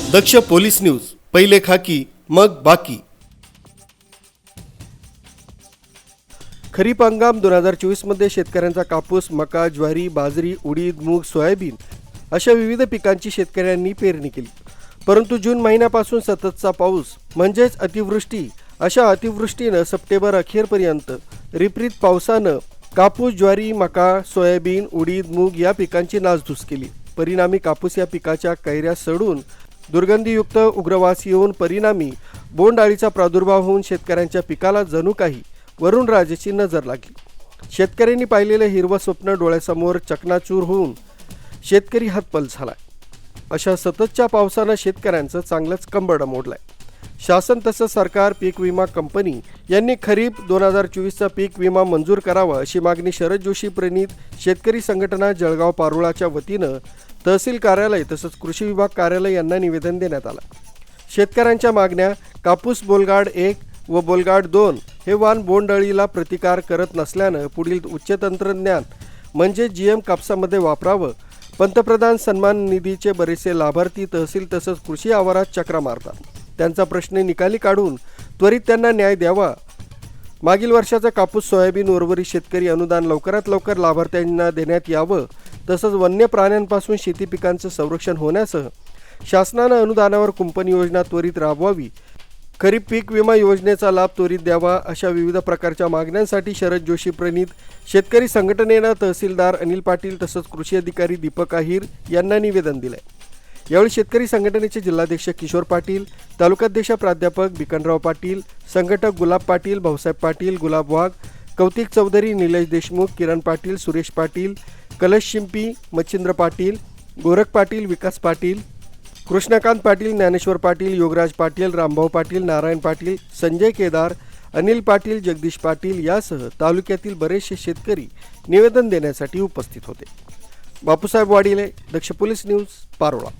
दक्ष police news, पहिले खाकी मग बाकी। खरीप हंगाम 2024 मध्ये शेतकऱ्यांचा कापूस, मका, ज्वारी, बाजरी, उडीद, मूग, सोयाबीन अशा विविध पिकांची शेतकऱ्यांनी पेरणी केली। परंतु जून महिन्यापासून सततचा पाऊस म्हणजेच अतिवृष्टी, अशा अतिवृष्टीनं सप्टेंबर अखेरपर्यंत रिपरिप पावसानं कापूस, ज्वारी, मका, सोयाबीन, उडीद, मूग या पिकांची नासधूस केली। परिणामी कापूस या पिकाच्या कैऱ्या सडून दुर्गंधीयुक्त उग्रवास येऊन परिणामी बोंडअळीचा प्रादुर्भाव होऊन शेतकऱ्यांच्या पिकाला जणू काही वरुण राजाची नजर लागली। शेतकऱ्यांनी पाहिलेलं हिरवं स्वप्न डोळ्यासमोर चकनाचूर होऊन शेतकरी हतबल झालाय। अशा सततच्या पावसानं शेतकऱ्यांचं चांगलंच कंबरडं मोडलंय। शासन तसंच सरकार, पीक विमा कंपनी यांनी खरीप 2024चा पीक विमा मंजूर करावा अशी मागणी शरद जोशी प्रणीत शेतकरी संघटना जळगाव पारोळाच्या वतीनं तहसील कार्यालय तसंच कृषी विभाग कार्यालय यांना निवेदन देण्यात आलं। शेतकऱ्यांच्या मागण्या: कापूस बोलगाड 1 व बोलगाड 2 हे वाण बोंडअळीला प्रतिकार करत नसल्यानं पुढील उच्च तंत्रज्ञान म्हणजे जीएम कापसामध्ये वापरावं। पंतप्रधान सन्मान निधीचे बरेचसे लाभार्थी तहसील तसंच कृषी आवारात चक्रा मारतात। त्यांचा प्रश्न निकाली काढून त्वरित त्यांना न्याय द्यावा। मागील वर्षाचा कापूस, सोयाबीन उर्वरित शेतकरी अनुदान लवकरात लवकर लाभार्थ्यांना देण्यात यावं। तसंच वन्य प्राण्यांपासून शेती पिकांचं संरक्षण होण्यासह शासनानं अनुदानावर कुंपण योजना त्वरित राबवावी। खरीप पीक विमा योजनेचा लाभ त्वरित द्यावा। अशा विविध प्रकारच्या मागण्यांसाठी शरद जोशी प्रणीत शेतकरी संघटनेनं तहसीलदार अनिल पाटील तसंच कृषी अधिकारी दीपक आहिर यांना निवेदन दिलंय। यावेळी शेतकरी संघटनेचे जिल्हाध्यक्ष किशोर पाटील, तालुकाध्यक्ष प्राध्यापक बिकनराव पाटील, संघटक गुलाब पाटील, भाऊसाहेब पाटील, गुलाब वाघ, कौतिक चौधरी, निलेश देशमुख, किरण पाटील, सुरेश पाटील, कलश शिंपी, मच्छिंद्र पाटील, गोरख पाटील, विकास पाटील, कृष्णकांत पाटील, ज्ञानेश्वर पाटील, योगराज पाटील, रामभाऊ पाटील, नारायण पाटील, संजय केदार, अनिल पाटील, जगदीश पाटील यासह तालुक्यातील बरेचसे शेतकरी निवेदन देण्यासाठी उपस्थित होते। बापूसाहेब वाडिले, दक्ष पोलीस न्यूज, पारोळा।